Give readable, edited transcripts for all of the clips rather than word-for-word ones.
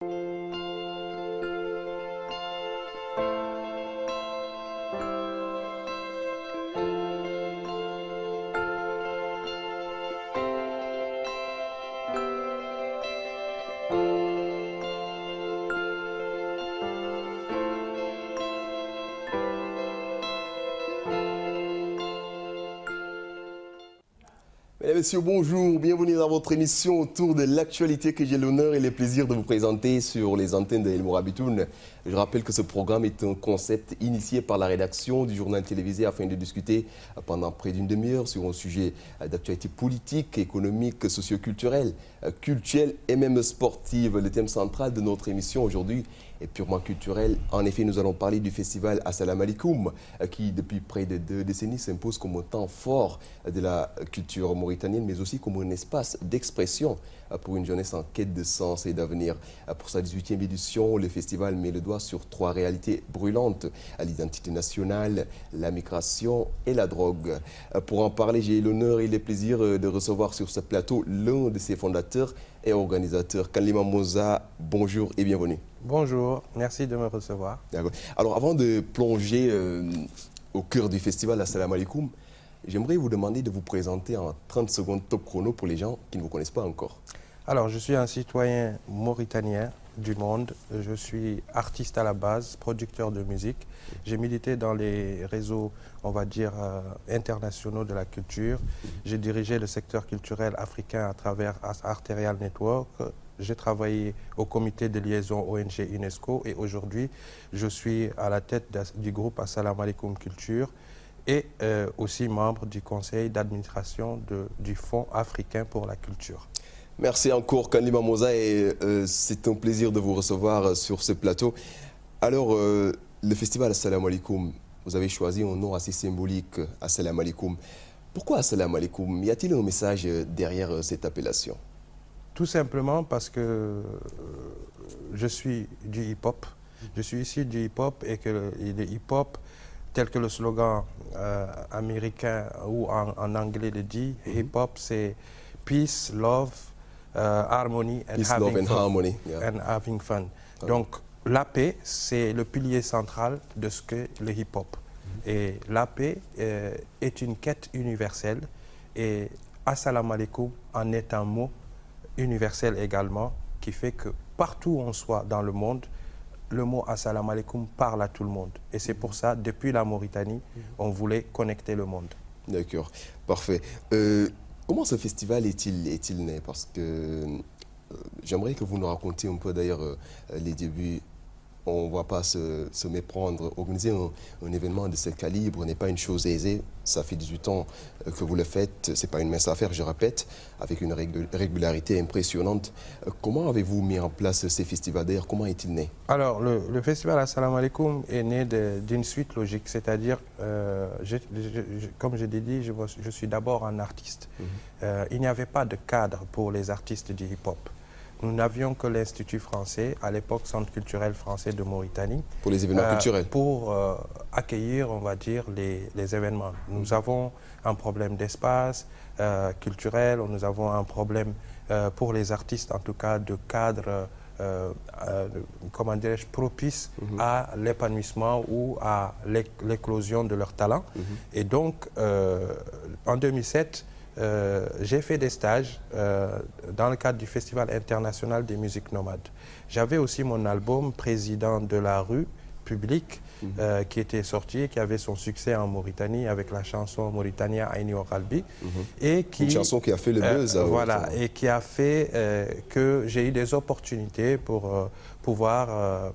Mesdames et messieurs, bonjour, bienvenue dans votre émission autour de l'actualité que j'ai l'honneur et le plaisir de vous présenter sur les antennes de El Morabitoun. Je rappelle que ce programme est un concept initié par la rédaction du journal télévisé afin de discuter pendant près d'une demi-heure sur un sujet d'actualité politique, économique, socio-culturelle, culturelle et même sportive. Le thème central de notre émission aujourd'hui est purement culturel. En effet, nous allons parler du festival Assalamu Alaikum qui, depuis près de 2 décennies, s'impose comme un temps fort de la culture mauritanienne, mais aussi comme un espace d'expression pour une jeunesse en quête de sens et d'avenir. Pour sa 18e édition, le festival met le doigt sur 3 réalités brûlantes, l'identité nationale, la migration et la drogue. Pour en parler, j'ai l'honneur et le plaisir de recevoir sur ce plateau l'un de ses fondateurs et organisateurs, Kanlima Moza. Bonjour et bienvenue. Bonjour, merci de me recevoir. Alors, avant de plonger au cœur du festival Assalamu Alaikum, j'aimerais vous demander de vous présenter en 30 secondes top chrono pour les gens qui ne vous connaissent pas encore. Alors, je suis un citoyen mauritanien du monde. Je suis artiste à la base, producteur de musique. J'ai milité dans les réseaux, on va dire, internationaux de la culture. J'ai dirigé le secteur culturel africain à travers Arterial Network. J'ai travaillé au comité de liaison ONG UNESCO et aujourd'hui, je suis à la tête du groupe Assalamu Alaikum Culture et aussi membre du conseil d'administration du Fonds africain pour la culture. Merci encore Kanlima Moza et c'est un plaisir de vous recevoir sur ce plateau. Alors, le festival Assalamu Alaikum, vous avez choisi un nom assez symbolique, Assalamu Alaikum. Pourquoi Assalamu Alaikum? Y a-t-il un message derrière cette appellation? Tout simplement parce que je suis du hip-hop. Je suis issu du hip-hop et que le hip-hop, tel que le slogan américain ou en anglais le dit, hip-hop c'est peace, love, harmony and peace, having love and fun. harmony. Yeah. And having fun. Donc la paix, c'est le pilier central de ce qu'est le hip-hop. Et la paix est une quête universelle et Assalamu Alaikum en est un mot universel également qui fait que partout où on soit dans le monde, le mot Assalamu Alaikum parle à tout le monde. Et c'est pour ça, depuis la Mauritanie, on voulait connecter le monde. D'accord, parfait. Comment ce festival est-il né? Parce que j'aimerais que vous nous racontiez un peu d'ailleurs les débuts. On ne va pas se méprendre. Organiser un événement de ce calibre n'est pas une chose aisée. Ça fait 18 ans que vous le faites. Ce n'est pas une mince affaire, je répète, avec une régularité impressionnante. Comment avez-vous mis en place ces festivals? D'ailleurs, comment est-il né? Alors, le festival Assalamu Alaikum est né d'une suite logique. C'est-à-dire, comme je l'ai dit, je suis d'abord un artiste. Il n'y avait pas de cadre pour les artistes du hip-hop. Nous n'avions que l'Institut français, à l'époque Centre culturel français de Mauritanie. Pour les événements culturels? Pour accueillir, on va dire, les événements. Nous avons un problème d'espace culturel, nous avons un problème pour les artistes, en tout cas, de cadre, comment dirais-je, propice à l'épanouissement ou à l'éclosion de leur talent. Et donc, en 2007, j'ai fait des stages dans le cadre du Festival international des musiques nomades. J'avais aussi mon album Président de la rue publique qui était sorti et qui avait son succès en Mauritanie avec la chanson Mauritania Aini Oralbi. Et qui, une chanson qui a fait le buzz. Voilà, et qui a fait que j'ai eu des opportunités pour pouvoir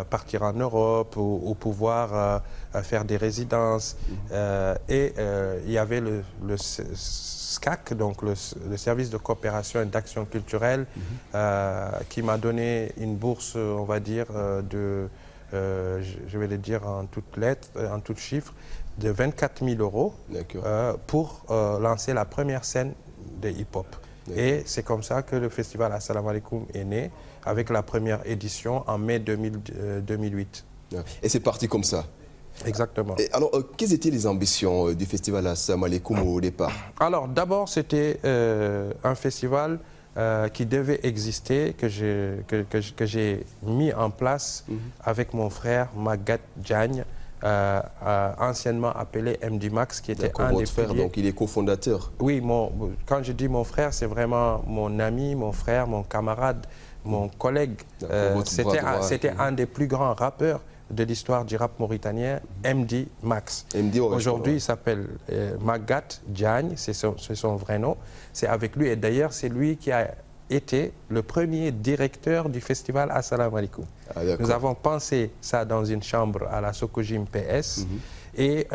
partir en Europe ou pouvoir faire des résidences. Et il y avait le SCAC, donc le service de coopération et d'action culturelle, qui m'a donné une bourse, on va dire, je vais le dire en toutes lettres, en toutes chiffres, de 24 000 € pour lancer la première scène de hip-hop. Et c'est comme ça que le festival Assalamu Alaikum est né, avec la première édition en mai 2008. Et c'est parti comme ça? Exactement. Et alors, quelles étaient les ambitions du festival Assalamu Alaikum au départ? Alors, d'abord, c'était un festival qui devait exister, que j'ai mis en place avec mon frère Magat Diagne, anciennement appelé MD Max, qui était un des frère, piliers. donc il est cofondateur. Oui, quand je dis mon frère, c'est vraiment mon ami, mon frère, mon camarade, mon collègue. C'était un des plus grands rappeurs de l'histoire du rap mauritanien, MD Max. Aujourd'hui, il s'appelle Magat Diagne, c'est son vrai nom. C'est avec lui, et d'ailleurs, c'est lui qui a été le premier directeur du festival Assalamu Alaikum. Nous avons pensé ça dans une chambre à la Sokojim PS, et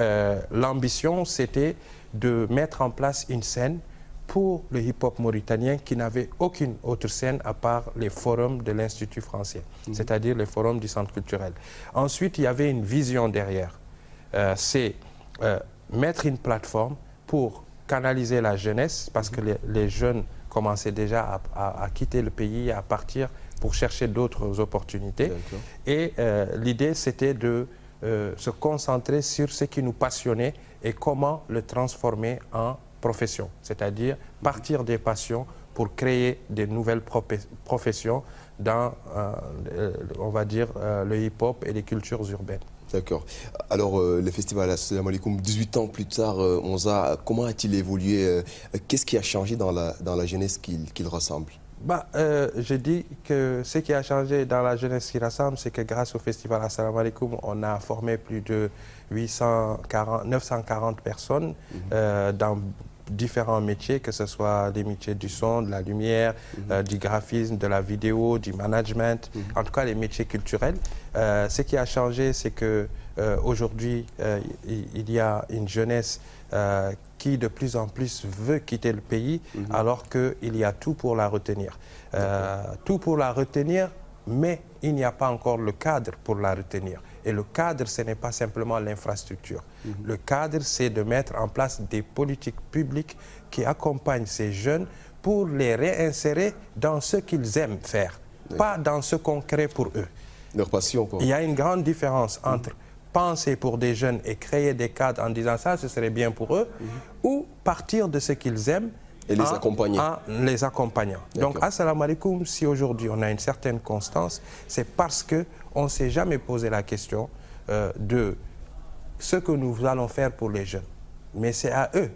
l'ambition, c'était de mettre en place une scène pour le hip-hop mauritanien qui n'avait aucune autre scène à part les forums de l'Institut français, c'est-à-dire les forums du centre culturel. Ensuite, il y avait une vision derrière. C'est mettre une plateforme pour canaliser la jeunesse, parce que les jeunes commençaient déjà à quitter le pays, à partir pour chercher d'autres opportunités. Et l'idée, c'était de se concentrer sur ce qui nous passionnait et comment le transformer en profession, c'est-à-dire partir des passions pour créer des nouvelles professions dans, on va dire, le hip-hop et les cultures urbaines. D'accord. Alors, le festival Assalamu Alaikum, 18 ans plus tard, Monza, comment a-t-il évolué? Qu'est-ce qui a changé dans la jeunesse qu'il rassemble? Je dis que ce qui a changé dans la jeunesse qui rassemble, c'est que grâce au festival Assalamu Alaikum, on a formé plus de 940 personnes dans différents métiers, que ce soit des métiers du son, de la lumière, du graphisme, de la vidéo, du management, en tout cas les métiers culturels. Ce qui a changé, c'est que aujourd'hui, il y a une jeunesse qui de plus en plus veut quitter le pays, alors qu'il y a tout pour la retenir. Tout pour la retenir, mais il n'y a pas encore le cadre pour la retenir. Et le cadre, ce n'est pas simplement l'infrastructure. Le cadre, c'est de mettre en place des politiques publiques qui accompagnent ces jeunes pour les réinsérer dans ce qu'ils aiment faire, pas dans ce qu'on crée pour eux. Leur passion, quoi. Il y a une grande différence entre penser pour des jeunes et créer des cadres en disant ça, ce serait bien pour eux, ou partir de ce qu'ils aiment et les accompagner. En les accompagnant. Donc, Assalamu Alaikum, si aujourd'hui on a une certaine constance, c'est parce qu'on ne s'est jamais posé la question de ce que nous allons faire pour les jeunes. Mais c'est à eux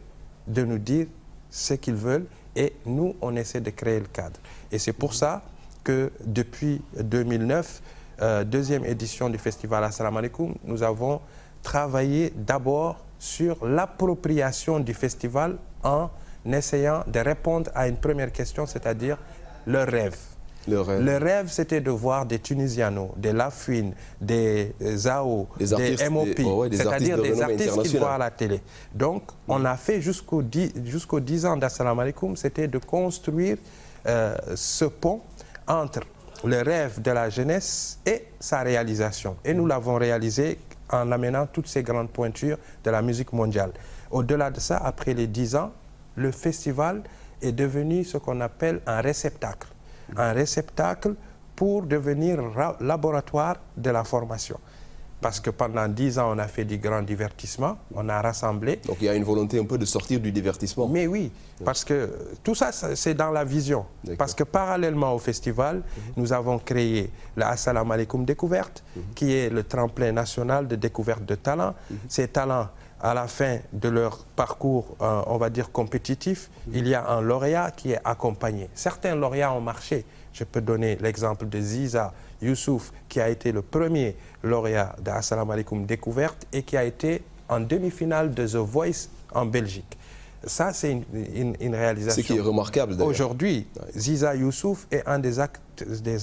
de nous dire ce qu'ils veulent, et nous, on essaie de créer le cadre. Et c'est pour ça que depuis 2009, deuxième édition du festival Assalamu Alaikum, nous avons travaillé d'abord sur l'appropriation du festival en essayant de répondre à une première question, c'est-à-dire leur rêve. Le rêve, c'était de voir des Tunisianos, des Lafouine, des Zao, des MOP, c'est-à-dire des artistes qu'ils voient à la télé. Donc, on a fait jusqu'aux 10 ans d'Assalamu Alaikum, c'était de construire ce pont entre le rêve de la jeunesse et sa réalisation. Et nous l'avons réalisé en amenant toutes ces grandes pointures de la musique mondiale. Au-delà de ça, après les 10 ans, le festival est devenu ce qu'on appelle un réceptacle. Un réceptacle pour devenir laboratoire de la formation. Parce que pendant 10 ans, on a fait du grand divertissement, on a rassemblé. Donc il y a une volonté un peu de sortir du divertissement. Mais oui, parce que tout ça, c'est dans la vision. Parce que parallèlement au festival, nous avons créé la Assalamu Alaikum Découverte, qui est le tremplin national de découverte de talents. Ces talents, à la fin de leur parcours, on va dire compétitif, il y a un lauréat qui est accompagné. Certains lauréats ont marché. Je peux donner l'exemple de Ziza Youssouf, qui a été le premier lauréat de Assalamu Alaikum Découverte et qui a été en demi-finale de The Voice en Belgique. Ça, c'est une réalisation. Ce qui est remarquable d'ailleurs. Aujourd'hui, Ziza Youssouf est un des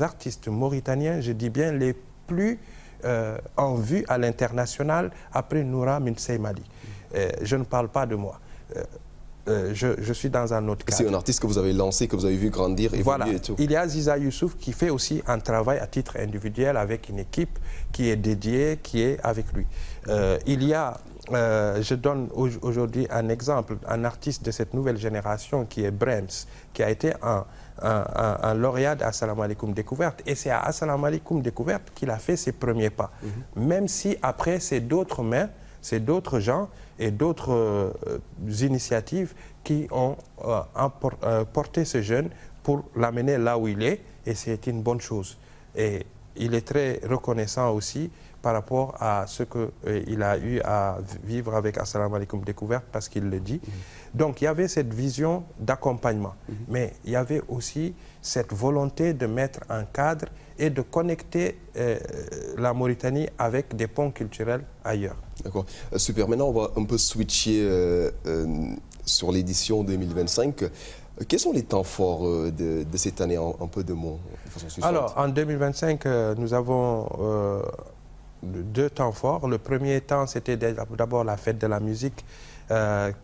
artistes mauritaniens, je dis bien, les plus en vue à l'international après Noura Minseymadi. Je ne parle pas de moi. Je suis dans un autre cadre. C'est un artiste que vous avez lancé, que vous avez vu grandir, évoluer voilà. Et tout. Il y a Ziza Youssouf qui fait aussi un travail à titre individuel avec une équipe qui est dédiée, qui est avec lui. Il y a, je donne aujourd'hui un exemple, un artiste de cette nouvelle génération qui est Brems, qui a été un lauréat d'Assalamu Alaikum Découverte. Et c'est à Assalamu Alaikum Découverte qu'il a fait ses premiers pas. Même si après, c'est d'autres mains, c'est d'autres gens et d'autres initiatives qui ont porté ce jeune pour l'amener là où il est, et c'est une bonne chose. Et il est très reconnaissant aussi par rapport à ce qu'il a eu à vivre avec Assalamu Alaikum Découverte, parce qu'il le dit. Donc il y avait cette vision d'accompagnement, mais il y avait aussi cette volonté de mettre un cadre et de connecter la Mauritanie avec des ponts culturels ailleurs. D'accord. Super. Maintenant, on va un peu switcher sur l'édition 2025. Quels sont les temps forts de cette année, un peu de façon succincte? Alors, en 2025, nous avons 2 temps forts. Le premier temps, c'était d'abord la fête de la musique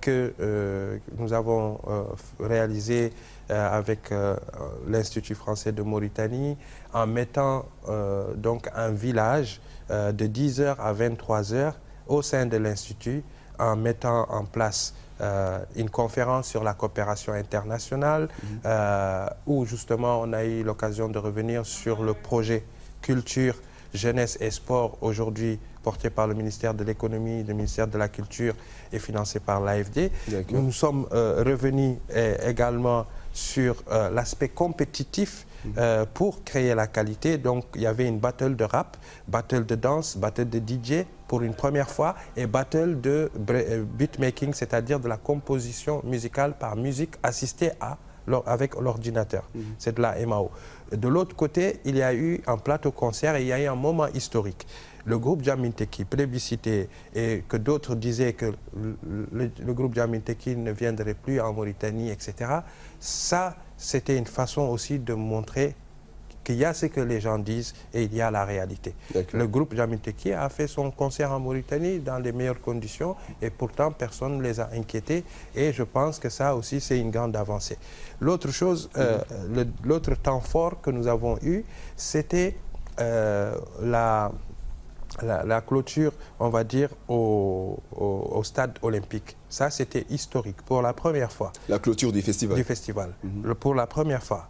que nous avons réalisée avec l'Institut français de Mauritanie, en mettant donc un village de 10h à 23h au sein de l'Institut, en mettant en place une conférence sur la coopération internationale, où justement on a eu l'occasion de revenir sur le projet culture, jeunesse et sport, aujourd'hui porté par le ministère de l'économie, le ministère de la culture et financé par l'AFD. Nous sommes revenus également sur l'aspect compétitif pour créer la qualité. Donc il y avait une battle de rap, battle de danse, battle de DJ pour une première fois, et battle de beatmaking, c'est-à-dire de la composition musicale par musique assistée avec l'ordinateur. C'est de la MAO. De l'autre côté, il y a eu un plateau concert et il y a eu un moment historique. Le groupe Djaminteki, plébiscité, et que d'autres disaient que le groupe Djaminteki ne viendrait plus en Mauritanie, etc. Ça, c'était une façon aussi de montrer qu'il y a ce que les gens disent et il y a la réalité. Le groupe Djaminteki a fait son concert en Mauritanie dans les meilleures conditions et pourtant personne ne les a inquiétés, et je pense que ça aussi c'est une grande avancée. L'autre chose, l'autre temps fort que nous avons eu, c'était la clôture, on va dire, au stade olympique. Ça, c'était historique pour la première fois. La clôture du festival. Du festival. Pour la première fois.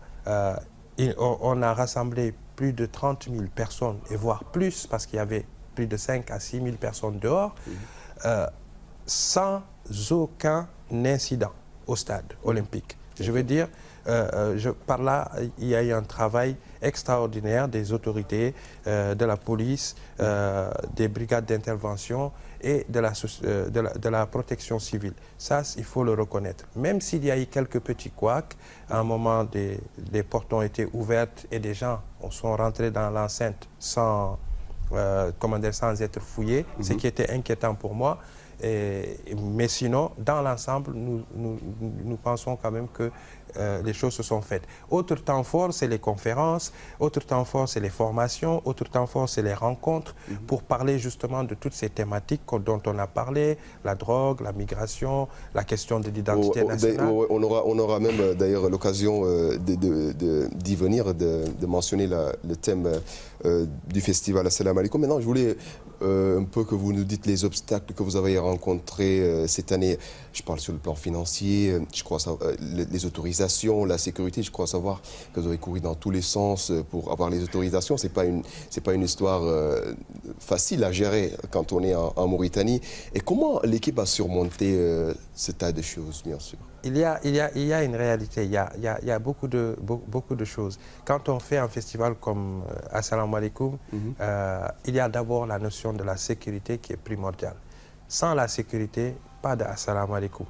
On a rassemblé plus de 30 000 personnes, et voire plus, parce qu'il y avait plus de 5 à 6 000 personnes dehors, sans aucun incident au stade olympique. Je veux dire, par là, il y a eu un travail extraordinaire des autorités, de la police, des brigades d'intervention et de la protection civile. Ça, il faut le reconnaître. Même s'il y a eu quelques petits couacs, à un moment, les portes ont été ouvertes et des gens sont rentrés dans l'enceinte sans être fouillés, ce qui était inquiétant pour moi. Mais sinon, dans l'ensemble, nous pensons quand même que les choses se sont faites. Autre temps fort, c'est les conférences, autre temps fort, c'est les formations, autre temps fort, c'est les rencontres, pour parler justement de toutes ces thématiques dont on a parlé, la drogue, la migration, la question de l'identité nationale. On aura même d'ailleurs l'occasion d'y venir, de mentionner le thème du festival Assalamu Alaikum. Maintenant, je voulais un peu que vous nous dites les obstacles que vous avez rencontrés cette année. Je parle sur le plan financier, je crois les autorisations, la sécurité. Je crois savoir que vous avez couru dans tous les sens pour avoir les autorisations. C'est pas une histoire facile à gérer quand on est en Mauritanie. Et comment l'équipe a surmonté ce tas de choses, bien sûr? Il y a une réalité, il y a beaucoup de choses. Quand on fait un festival comme Assalamu Alaikum, il y a d'abord la notion de la sécurité qui est primordiale. Sans la sécurité, pas de Assalamu Alaikum.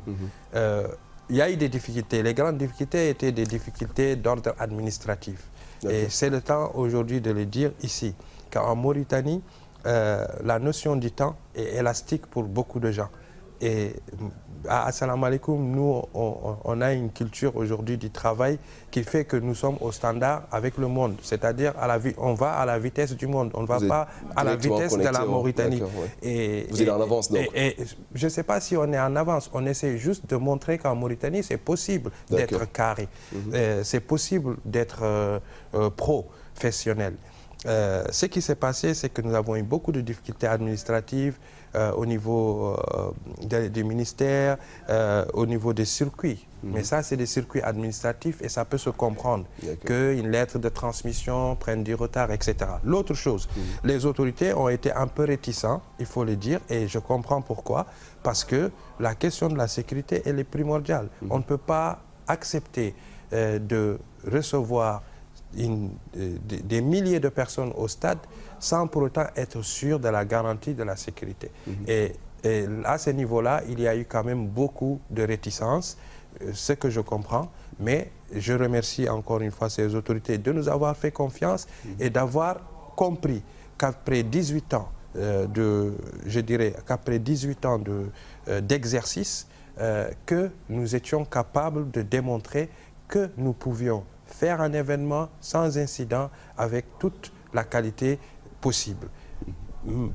Il y a eu des difficultés. Les grandes difficultés étaient des difficultés d'ordre administratif. Et c'est le temps aujourd'hui de le dire ici, qu'en Mauritanie, la notion du temps est élastique pour beaucoup de gens. Et à Assalamu Alaikum, nous, on a une culture aujourd'hui du travail qui fait que nous sommes au standard avec le monde. C'est-à-dire, on va à la vitesse du monde, on ne va pas à la vitesse de la Mauritanie. Vous êtes en avance, donc. Et je ne sais pas si on est en avance, on essaie juste de montrer qu'en Mauritanie, c'est possible d'être carré, c'est possible d'être professionnel. Ce qui s'est passé, c'est que nous avons eu beaucoup de difficultés administratives au niveau du ministère, au niveau des circuits. Mais ça, c'est des circuits administratifs et ça peut se comprendre qu'une lettre de transmission prenne du retard, etc. L'autre chose, les autorités ont été un peu réticents, il faut le dire, et je comprends pourquoi, parce que la question de la sécurité, elle est primordiale. On ne peut pas accepter de recevoir des milliers de personnes au stade sans pour autant être sûr de la garantie de la sécurité. Et à ce niveau-là, il y a eu quand même beaucoup de réticences, ce que je comprends, mais je remercie encore une fois ces autorités de nous avoir fait confiance et d'avoir compris qu'après 18 ans qu'après 18 ans d'exercice, que nous étions capables de démontrer que nous pouvions faire un événement sans incident avec toute la qualité possible.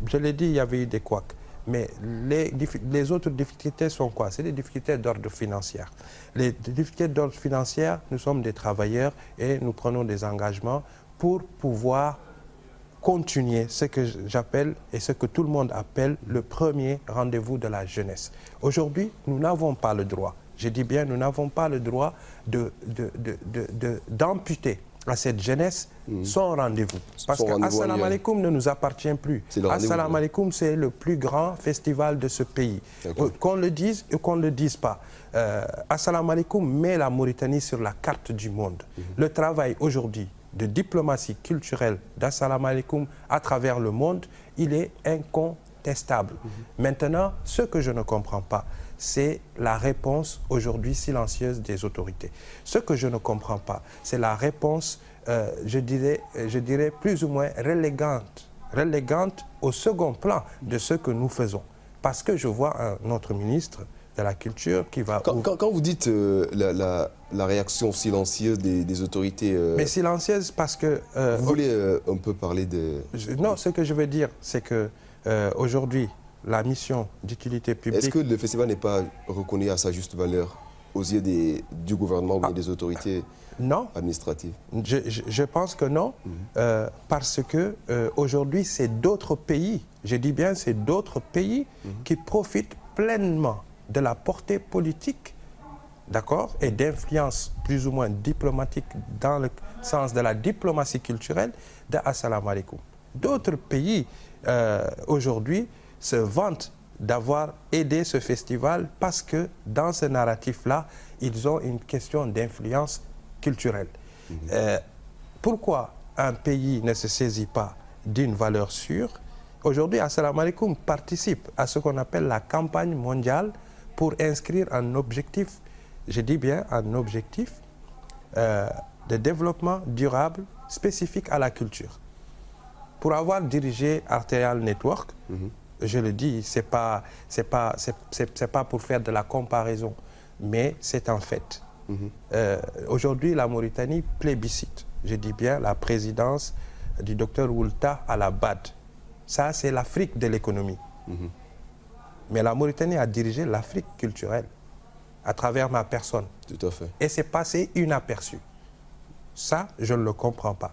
Je l'ai dit, il y avait eu des couacs. Mais les autres difficultés sont quoi? C'est des difficultés d'ordre financier. Les difficultés d'ordre financier, nous sommes des travailleurs et nous prenons des engagements pour pouvoir continuer ce que j'appelle et ce que tout le monde appelle le premier rendez-vous de la jeunesse. Aujourd'hui, nous n'avons pas le droit, je dis bien, nous n'avons pas le droit d'amputer à cette jeunesse son rendez-vous. Parce que Assalamu alaikum ne nous appartient plus. Assalamu alaikum, c'est le plus grand festival de ce pays. Qu'on le dise ou qu'on ne le dise pas. Assalamu alaikum met la Mauritanie sur la carte du monde. Le travail aujourd'hui de diplomatie culturelle d'Assalamu alaikum à travers le monde, il est incontestable. Maintenant, ce que je ne comprends pas, c'est la réponse aujourd'hui silencieuse des autorités. Ce que je ne comprends pas, c'est la réponse, je dirais plus ou moins relégante au second plan de ce que nous faisons. Parce que je vois un autre ministre de la Culture qui va... Quand vous dites la réaction silencieuse des autorités... Mais silencieuse parce que... vous voulez un peu parler de... Non, ce que je veux dire, c'est que aujourd'hui, la mission d'utilité publique... Est-ce que le festival n'est pas reconnu à sa juste valeur aux yeux du gouvernement ou bien des autorités administratives? Je pense que non, parce que aujourd'hui, c'est d'autres pays, je dis bien c'est d'autres pays qui profitent pleinement de la portée politique, d'accord, et d'influence plus ou moins diplomatique dans le sens de la diplomatie culturelle de Assalamu alaikum. D'autres pays aujourd'hui se vantent d'avoir aidé ce festival parce que dans ce narratif-là, ils ont une question d'influence culturelle. Pourquoi un pays ne se saisit pas d'une valeur sûre? Aujourd'hui, Assalamu alaikum participe à ce qu'on appelle la campagne mondiale pour inscrire un objectif, je dis bien un objectif de développement durable spécifique à la culture. Pour avoir dirigé Arterial Network, je le dis, c'est pas pour faire de la comparaison, mais c'est un fait. Aujourd'hui, la Mauritanie plébiscite, je dis bien, la présidence du docteur Oulta à la BAD. Ça, c'est l'Afrique de l'économie. Mais la Mauritanie a dirigé l'Afrique culturelle à travers ma personne. Tout à fait. Et c'est passé inaperçu. Ça, je ne le comprends pas.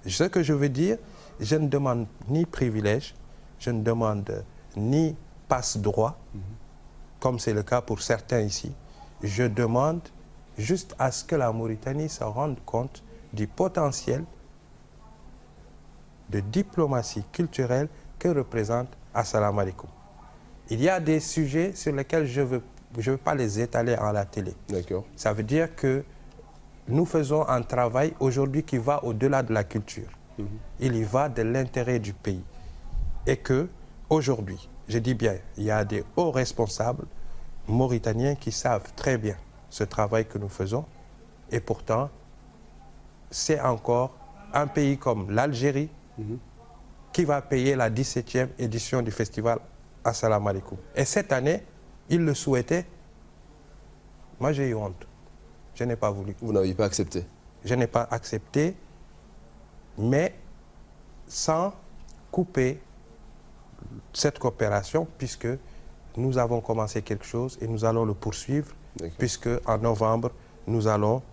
Ce que je veux dire, je ne demande ni privilège, je ne demande ni passe-droit, comme c'est le cas pour certains ici. Je demande juste à ce que la Mauritanie se rende compte du potentiel de diplomatie culturelle que représente Assalamu alaikum. Il y a des sujets sur lesquels je ne veux pas les étaler à la télé. D'accord. Ça veut dire que nous faisons un travail aujourd'hui qui va au-delà de la culture. Il y va de l'intérêt du pays. Et que aujourd'hui, je dis bien, il y a des hauts responsables mauritaniens qui savent très bien ce travail que nous faisons. Et pourtant, c'est encore un pays comme l'Algérie qui va payer la 17e édition du festival Assalamu alaikum. Et cette année, ils le souhaitaient. Moi, j'ai eu honte. Je n'ai pas voulu. Vous n'avez pas accepté? Je n'ai pas accepté, mais sans couper cette coopération, puisque nous avons commencé quelque chose et nous allons le poursuivre, puisque en novembre, nous allons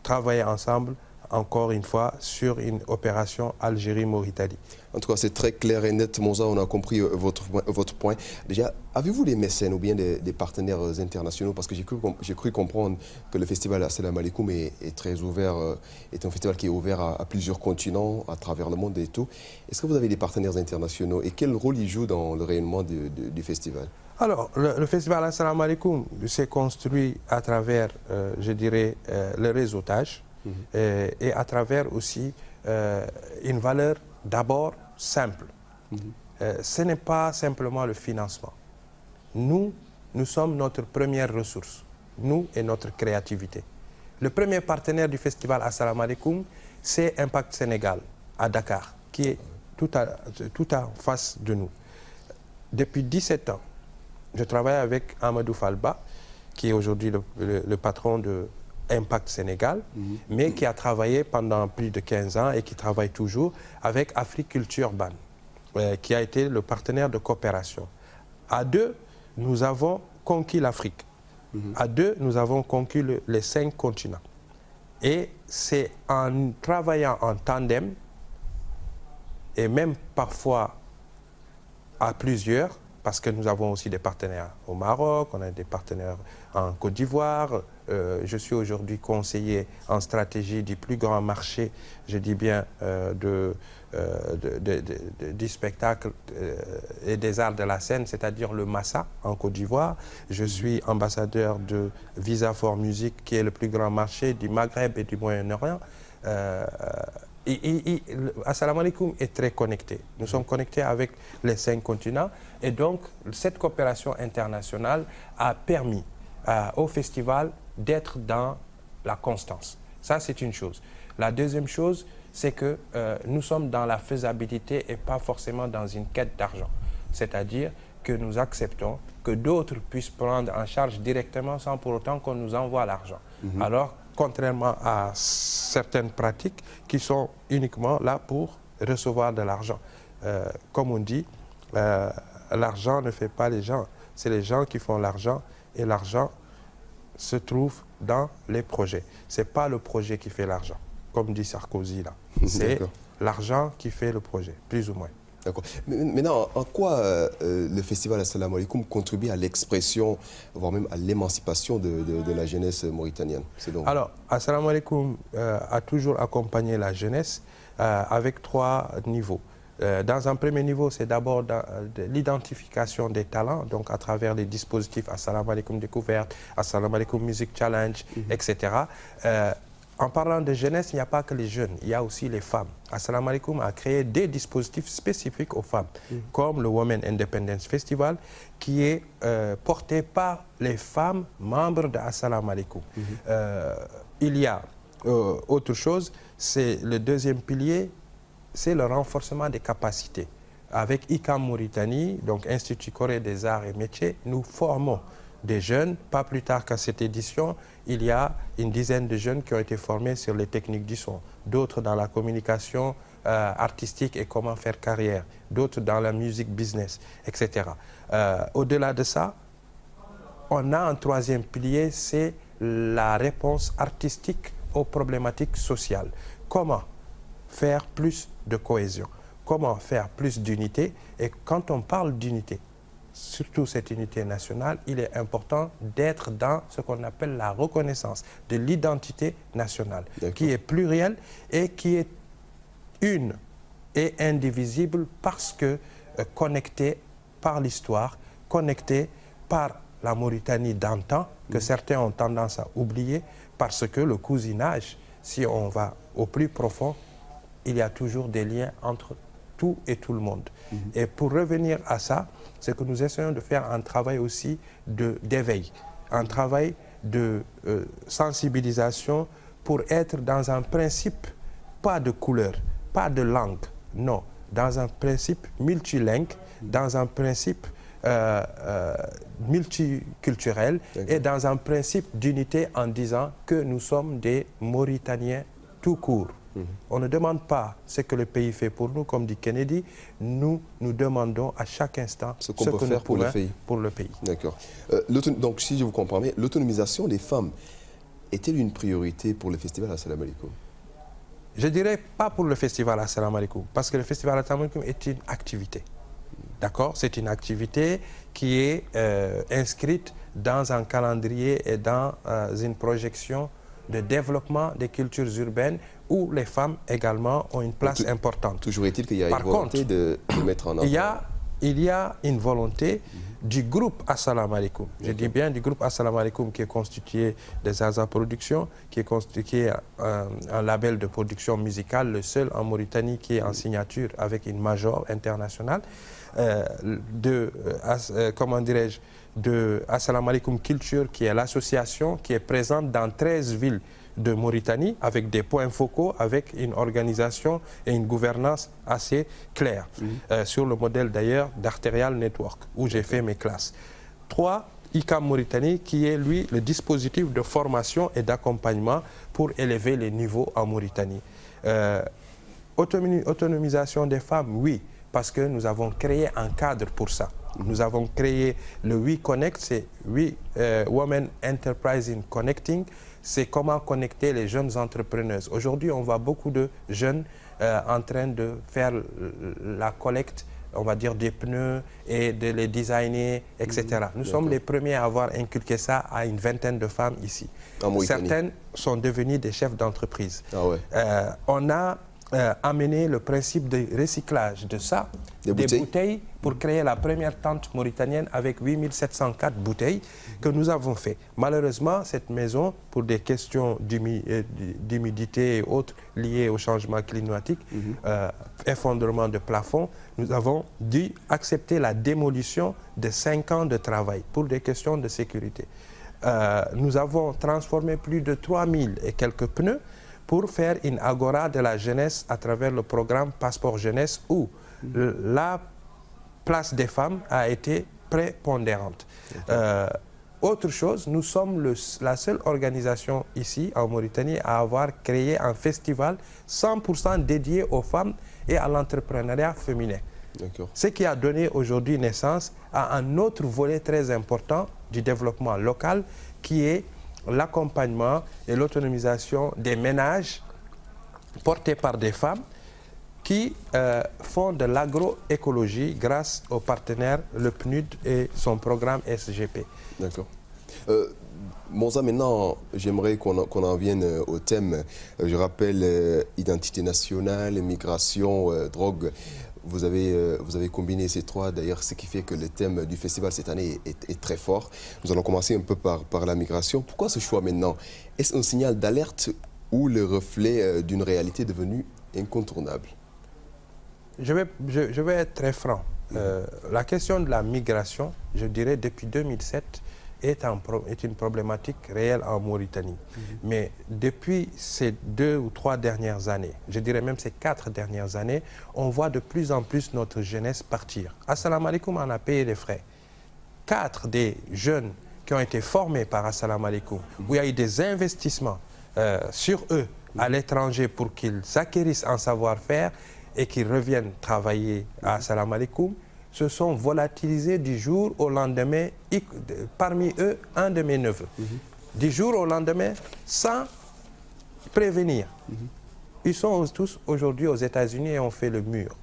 travailler ensemble encore une fois, sur une opération Algérie-Mauritanie. En tout cas, c'est très clair et net, Monza, on a compris votre point. Déjà, avez-vous des mécènes ou bien des partenaires internationaux? Parce que j'ai cru comprendre que le festival Assalamu Alaikum est très ouvert, est un festival qui est ouvert à plusieurs continents, à travers le monde et tout. Est-ce que vous avez des partenaires internationaux et quel rôle ils jouent dans le rayonnement du festival? Alors, le festival Assalamu Alaikum s'est construit à travers, je dirais, le réseautage et à travers aussi une valeur d'abord simple. Ce n'est pas simplement le financement. Nous sommes notre première ressource, nous et notre créativité. Le premier partenaire du festival Assalamu Alaikum, c'est Impact Sénégal à Dakar, qui est tout en face de nous. Depuis 17 ans, je travaille avec Amadou Falba, qui est aujourd'hui le patron de Impact Sénégal, mais qui a travaillé pendant plus de 15 ans et qui travaille toujours avec Africulture Urban, qui a été le partenaire de coopération. À deux, nous avons conquis l'Afrique. À deux, nous avons conquis les 5 continents. Et c'est en travaillant en tandem, et même parfois à plusieurs, parce que nous avons aussi des partenaires au Maroc, on a des partenaires en Côte d'Ivoire. Je suis aujourd'hui conseiller en stratégie du plus grand marché, je dis bien, du spectacle et des arts de la scène, c'est-à-dire le Massa en Côte d'Ivoire. Je suis ambassadeur de Visa for Music, qui est le plus grand marché du Maghreb et du Moyen-Orient. Assalamu Alaikum est très connecté. Nous sommes connectés avec les 5 continents et donc cette coopération internationale a permis au festival d'être dans la constance. Ça, c'est une chose. La deuxième chose, c'est que nous sommes dans la faisabilité et pas forcément dans une quête d'argent. C'est-à-dire que nous acceptons que d'autres puissent prendre en charge directement sans pour autant qu'on nous envoie l'argent. Alors, contrairement à certaines pratiques qui sont uniquement là pour recevoir de l'argent. Comme on dit, l'argent ne fait pas les gens, c'est les gens qui font l'argent et l'argent se trouve dans les projets. Ce n'est pas le projet qui fait l'argent, comme dit Sarkozy là. C'est l'argent qui fait le projet, plus ou moins. D'accord. Maintenant, en quoi le festival Assalamu Alaikum contribue à l'expression, voire même à l'émancipation de la jeunesse mauritanienne? Alors, Assalamu Alaikum a toujours accompagné la jeunesse avec 3 niveaux. Dans un premier niveau, c'est d'abord l'identification des talents, donc à travers les dispositifs Assalamu Alaikum Découverte, Assalamu Alaikum Music Challenge, etc. En parlant de jeunesse, il n'y a pas que les jeunes, il y a aussi les femmes. Assalamu Alaikum a créé des dispositifs spécifiques aux femmes, comme le Women Independence Festival, qui est porté par les femmes membres de Assalamu Alaikum. Il y a autre chose, c'est le deuxième pilier, c'est le renforcement des capacités. Avec ICAM Mauritanie, donc Institut Corée des Arts et Métiers, nous formons des jeunes. Pas plus tard qu'à cette édition, il y a une dizaine de jeunes qui ont été formés sur les techniques du son, d'autres dans la communication artistique et comment faire carrière, d'autres dans la musique business, etc. Au-delà de ça, on a un troisième pilier, c'est la réponse artistique aux problématiques sociales. Comment faire plus de cohésion? Comment faire plus d'unité? Et quand on parle d'unité, surtout cette unité nationale, il est important d'être dans ce qu'on appelle la reconnaissance de l'identité nationale, qui est plurielle et qui est une et indivisible parce que connectée par l'histoire, connectée par la Mauritanie d'antan, que certains ont tendance à oublier, parce que le cousinage, si on va au plus profond, il y a toujours des liens entre tout et tout le monde. Et pour revenir à ça, c'est que nous essayons de faire un travail aussi d'éveil, un travail de sensibilisation pour être dans un principe, pas de couleur, pas de langue, non, dans un principe multilingue, dans un principe multiculturel et dans un principe d'unité en disant que nous sommes des Mauritaniens tout court. On ne demande pas ce que le pays fait pour nous, comme dit Kennedy. Nous demandons à chaque instant ce qu'on peut faire pour le pays. D'accord. Donc, si je vous comprends bien, l'autonomisation des femmes est-elle une priorité pour le festival Assalamu Alaikum? Je dirais pas pour le festival Assalamu Alaikum, parce que le festival Assalamu Alaikum est une activité. D'accord? C'est une activité qui est inscrite dans un calendrier et dans une projection de développement des cultures urbaines où les femmes également ont une place importante. Toujours est-il qu'il y a une volonté de mettre en avant. Il y a une volonté du groupe Assalamu Alaikum. Je dis bien du groupe Assalamu Alaikum qui est constitué des Zaza Productions, qui est un label de production musicale, le seul en Mauritanie qui est en signature avec une major internationale, comment dirais-je, de Assalamu Alaikum Culture, qui est l'association qui est présente dans 13 villes de Mauritanie, avec des points focaux, avec une organisation et une gouvernance assez claire, sur le modèle d'ailleurs d'Arterial Network, où j'ai fait mes classes. 3, ICAM Mauritanie, qui est lui le dispositif de formation et d'accompagnement pour élever les niveaux en Mauritanie. Autonomisation des femmes, oui, parce que nous avons créé un cadre pour ça. Nous avons créé le WeConnect, c'est Women Enterprise in Connecting, c'est comment connecter les jeunes entrepreneuses. Aujourd'hui, on voit beaucoup de jeunes en train de faire la collecte, on va dire, des pneus et de les designer, etc. Nous sommes les premiers à avoir inculqué ça à une vingtaine de femmes ici. Certaines sont devenues des chefs d'entreprise. On a amener le principe de recyclage de ça, des bouteilles, pour créer la première tente mauritanienne avec 8704 bouteilles que nous avons fait. Malheureusement, cette maison, pour des questions d'humidité et autres liées au changement climatique, effondrement de plafond, nous avons dû accepter la démolition de 5 ans de travail pour des questions de sécurité. Nous avons transformé plus de 3000 et quelques pneus pour faire une agora de la jeunesse à travers le programme Passeport Jeunesse où la place des femmes a été prépondérante. Autre chose, nous sommes la seule organisation ici en Mauritanie à avoir créé un festival 100% dédié aux femmes et à l'entrepreneuriat féminin. Ce qui a donné aujourd'hui naissance à un autre volet très important du développement local qui est l'accompagnement et l'autonomisation des ménages portés par des femmes qui font de l'agroécologie grâce au partenaire le PNUD et son programme SGP. D'accord. Monza, maintenant, j'aimerais qu'on en vienne au thème. Je rappelle identité nationale, migration, drogue. Vous avez combiné ces trois, d'ailleurs, ce qui fait que le thème du festival cette année est très fort. Nous allons commencer un peu par la migration. Pourquoi ce choix maintenant? Est-ce un signal d'alerte ou le reflet d'une réalité devenue incontournable? Je vais être très franc. La question de la migration, je dirais depuis 2007, est une problématique réelle en Mauritanie. Mais depuis ces 2 ou 3 dernières années, je dirais même ces 4 dernières années, on voit de plus en plus notre jeunesse partir. Assalamu Alaikum en a payé les frais. 4 des jeunes qui ont été formés par Assalamu Alaikum, où il y a eu des investissements sur eux à l'étranger pour qu'ils acquérissent un savoir-faire et qu'ils reviennent travailler à Assalamu Alaikum, se sont volatilisés du jour au lendemain, parmi eux, un de mes neveux. Du jour au lendemain, sans prévenir. Ils sont tous aujourd'hui aux États-Unis et ont fait le mur.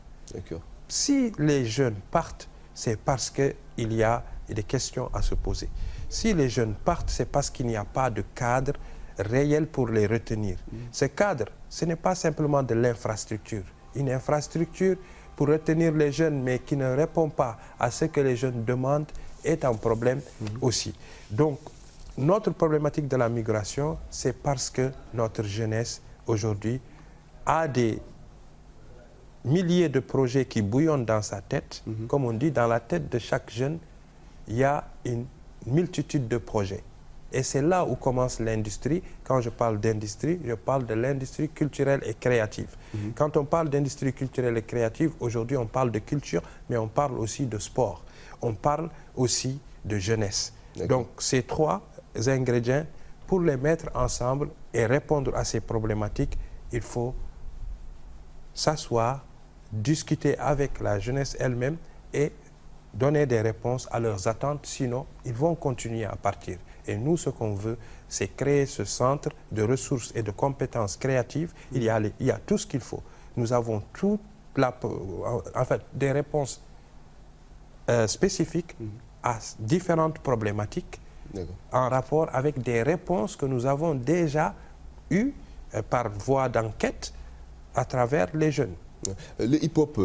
Si les jeunes partent, c'est parce qu'il y a des questions à se poser. Si les jeunes partent, c'est parce qu'il n'y a pas de cadre réel pour les retenir. Ce cadre, ce n'est pas simplement de l'infrastructure. Une infrastructure pour retenir les jeunes, mais qui ne répond pas à ce que les jeunes demandent, est un problème aussi. Donc, notre problématique de la migration, c'est parce que notre jeunesse, aujourd'hui, a des milliers de projets qui bouillonnent dans sa tête. Comme on dit, dans la tête de chaque jeune, il y a une multitude de projets. Et c'est là où commence l'industrie. Quand je parle d'industrie, je parle de l'industrie culturelle et créative. Quand on parle d'industrie culturelle et créative, aujourd'hui on parle de culture, mais on parle aussi de sport. On parle aussi de jeunesse. Donc ces 3 ingrédients, pour les mettre ensemble et répondre à ces problématiques, il faut s'asseoir, discuter avec la jeunesse elle-même et donner des réponses à leurs attentes, sinon ils vont continuer à partir. Et nous, ce qu'on veut, c'est créer ce centre de ressources et de compétences créatives. Il y a tout ce qu'il faut. Nous avons des réponses spécifiques à différentes problématiques en rapport avec des réponses que nous avons déjà eues par voie d'enquête à travers les jeunes. Le hip-hop,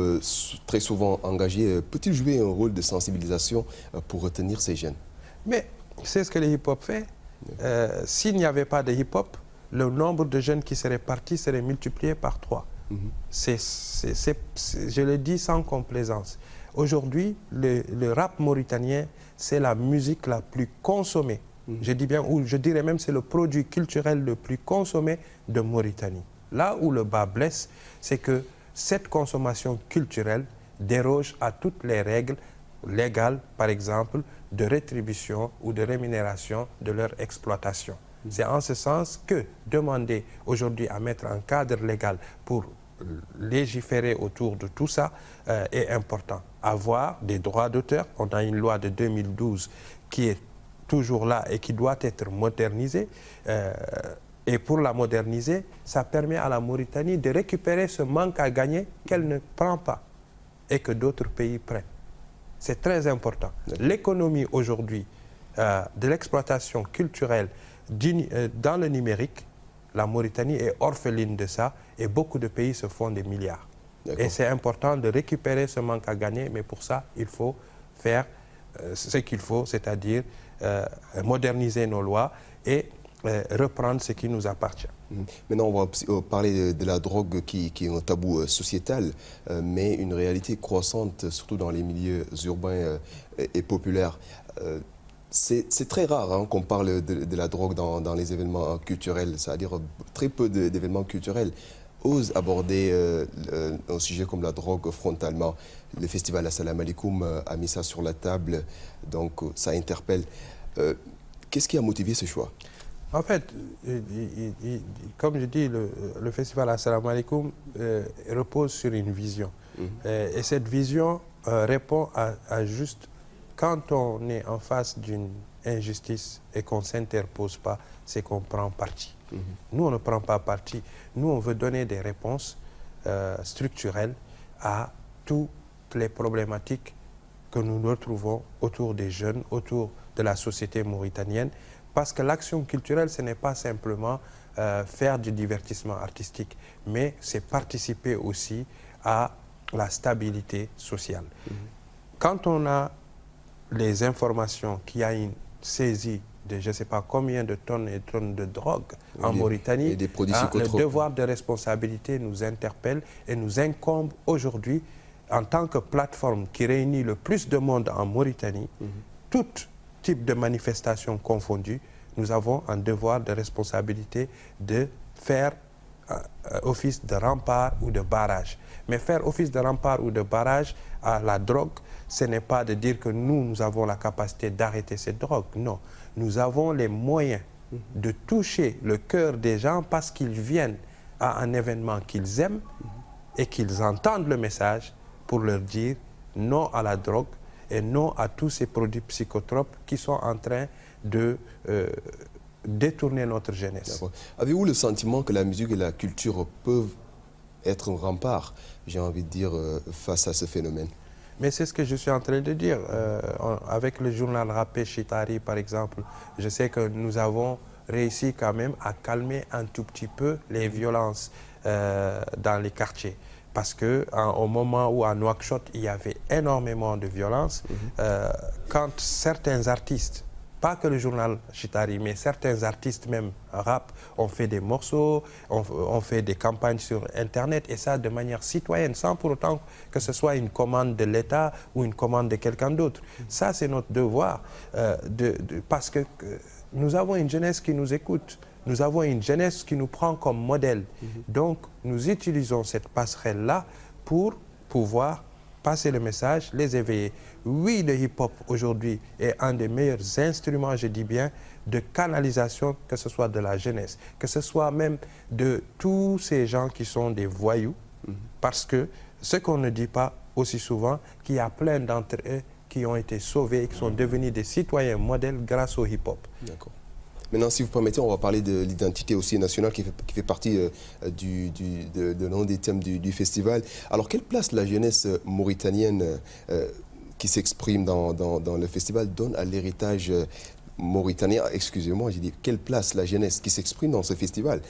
très souvent engagé, peut-il jouer un rôle de sensibilisation pour retenir ces jeunes? Mais c'est ce que le hip-hop fait. S'il n'y avait pas de hip-hop, le nombre de jeunes qui seraient partis serait multiplié par 3. Je le dis sans complaisance. Aujourd'hui, le rap mauritanien, c'est la musique la plus consommée. Je dis bien, ou je dirais même c'est le produit culturel le plus consommé de Mauritanie. Là où le bas blesse, c'est que cette consommation culturelle déroge à toutes les règles légales, par exemple, de rétribution ou de rémunération de leur exploitation. C'est en ce sens que demander aujourd'hui à mettre un cadre légal pour légiférer autour de tout ça est important. Avoir des droits d'auteur, on a une loi de 2012 qui est toujours là et qui doit être modernisée. Et pour la moderniser, ça permet à la Mauritanie de récupérer ce manque à gagner qu'elle ne prend pas et que d'autres pays prennent. C'est très important. L'économie aujourd'hui de l'exploitation culturelle dans le numérique, la Mauritanie est orpheline de ça et beaucoup de pays se font des milliards. Et c'est important de récupérer ce manque à gagner, mais pour ça, il faut faire ce qu'il faut, c'est-à-dire moderniser nos lois et reprendre ce qui nous appartient. Maintenant, on va parler de la drogue qui est un tabou sociétal, mais une réalité croissante, surtout dans les milieux urbains et populaires. C'est très rare qu'on parle de la drogue dans les événements culturels, c'est-à-dire très peu d'événements culturels osent aborder un sujet comme la drogue frontalement. Le festival Assalamu Alaikum a mis ça sur la table, donc ça interpelle. Qu'est-ce qui a motivé ce choix? En fait, comme je dis, le festival Assalamu Alaikum repose sur une vision. Et cette vision répond à juste... Quand on est en face d'une injustice et qu'on ne s'interpose pas, c'est qu'on prend parti. Nous, on ne prend pas parti. Nous, on veut donner des réponses structurelles à toutes les problématiques que nous retrouvons autour des jeunes, autour de la société mauritanienne. Parce que l'action culturelle, ce n'est pas simplement faire du divertissement artistique, mais c'est participer aussi à la stabilité sociale. Quand on a les informations qu'il y a une saisie de je ne sais pas combien de tonnes et tonnes de drogue en Mauritanie, et des produits le devoir de responsabilité nous interpelle et nous incombe aujourd'hui en tant que plateforme qui réunit le plus de monde en Mauritanie, tout type de manifestation confondue, nous avons un devoir de responsabilité de faire office de rempart ou de barrage. Mais faire office de rempart ou de barrage à la drogue, ce n'est pas de dire que nous avons la capacité d'arrêter cette drogue. Non, nous avons les moyens de toucher le cœur des gens parce qu'ils viennent à un événement qu'ils aiment et qu'ils entendent le message pour leur dire non à la drogue et non à tous ces produits psychotropes qui sont en train de détourner notre jeunesse. Avez-vous le sentiment que la musique et la culture peuvent être un rempart, j'ai envie de dire, face à ce phénomène? Mais c'est ce que je suis en train de dire. Avec le journal Rappé Chitari, par exemple, je sais que nous avons réussi quand même à calmer un tout petit peu les violences dans les quartiers. Parce qu'au moment où à Nouakchott, il y avait énormément de violences, quand certains artistes, pas que le journal Chitari, mais certains artistes même rap ont fait des morceaux, ont fait des campagnes sur Internet, et ça de manière citoyenne, sans pour autant que ce soit une commande de l'État ou une commande de quelqu'un d'autre. Ça, c'est notre devoir, parce que nous avons une jeunesse qui nous écoute. Nous avons une jeunesse qui nous prend comme modèle. Donc, nous utilisons cette passerelle-là pour pouvoir passer le message, les éveiller. Oui, le hip-hop aujourd'hui est un des meilleurs instruments, je dis bien, de canalisation, que ce soit de la jeunesse, que ce soit même de tous ces gens qui sont des voyous, parce que ce qu'on ne dit pas aussi souvent, qu'il y a plein d'entre eux qui ont été sauvés et qui sont devenus des citoyens modèles grâce au hip-hop. D'accord. Maintenant, si vous permettez, on va parler de l'identité aussi nationale qui fait partie de l'un des thèmes du festival. Alors, quelle place la jeunesse mauritanienne qui s'exprime dans le festival donne à l'héritage mauritanien? Excusez-moi, j'ai dit, quelle place la jeunesse qui s'exprime dans ce festival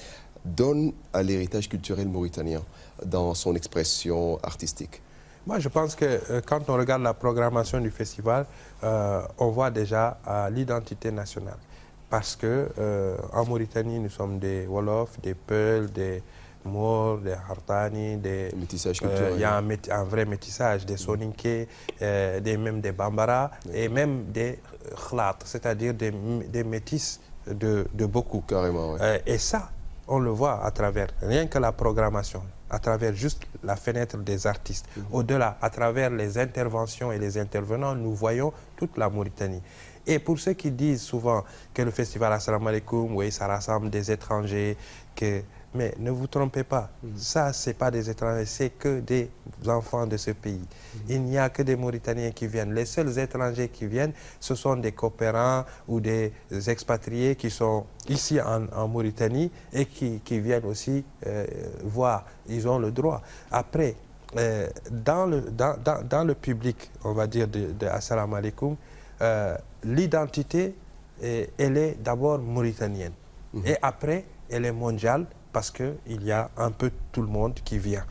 donne à l'héritage culturel mauritanien dans son expression artistique? Moi, je pense que quand on regarde la programmation du festival, on voit déjà l'identité nationale. Parce que en Mauritanie, nous sommes des Wolofs, des Peuls, des Maures, des Hartani, métissage culturel. Il y a un vrai métissage, des Soninké, même des Bambara et même des Khlat, c'est-à-dire des métis de beaucoup. Carrément, ouais. Et ça, on le voit à travers rien que la programmation, à travers juste la fenêtre des artistes. Au-delà, à travers les interventions et les intervenants, nous voyons toute la Mauritanie. Et pour ceux qui disent souvent que le festival Assalamu alaikum, oui, ça rassemble des étrangers, mais ne vous trompez pas, ça, ce n'est pas des étrangers, c'est que des enfants de ce pays. Il n'y a que des Mauritaniens qui viennent. Les seuls étrangers qui viennent, ce sont des coopérants ou des expatriés qui sont ici en Mauritanie et qui viennent aussi voir. Ils ont le droit. Après, dans le public, on va dire, de Assalamu alaikum, l'identité, elle est d'abord mauritanienne. Et après, elle est mondiale parce qu'il y a un peu tout le monde qui vient.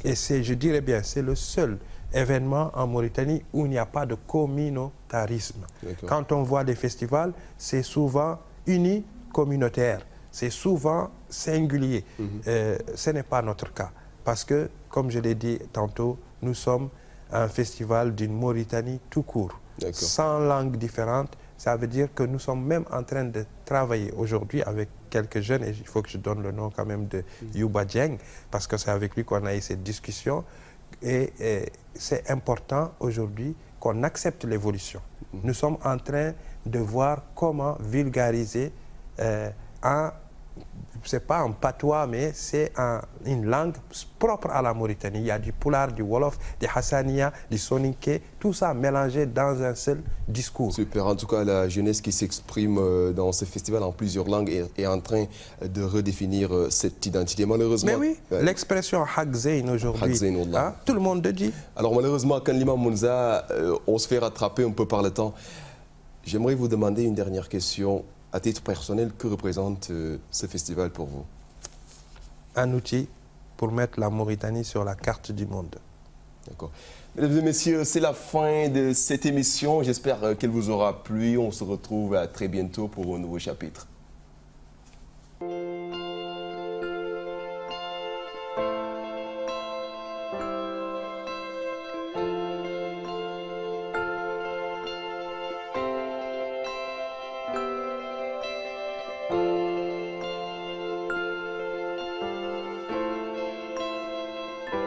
Et je dirais bien, c'est le seul événement en Mauritanie où il n'y a pas de communautarisme. Quand on voit les festivals, c'est souvent uni communautaire. C'est souvent singulier. Ce n'est pas notre cas. Parce que, comme je l'ai dit tantôt, nous sommes un festival d'une Mauritanie tout court. 100 langues différentes, ça veut dire que nous sommes même en train de travailler aujourd'hui avec quelques jeunes, et il faut que je donne le nom quand même de Yuba Dieng, parce que c'est avec lui qu'on a eu cette discussion, et c'est important aujourd'hui qu'on accepte l'évolution. Nous sommes en train de voir comment vulgariser c'est pas un patois, mais c'est une langue propre à la Mauritanie. Il y a du Poulard, du Wolof, du Hassania, du Soninké, tout ça mélangé dans un seul discours. Super. En tout cas, la jeunesse qui s'exprime dans ce festival en plusieurs langues est en train de redéfinir cette identité. Malheureusement... Mais oui, l'expression Hak Zayn aujourd'hui, hein, tout le monde le dit. Alors malheureusement, quand l'imam Mounza, on se fait rattraper un peu par le temps. J'aimerais vous demander une dernière question. À titre personnel, que représente ce festival pour vous? Un outil pour mettre la Mauritanie sur la carte du monde. D'accord. Mesdames et messieurs, c'est la fin de cette émission. J'espère qu'elle vous aura plu. On se retrouve très bientôt pour un nouveau chapitre.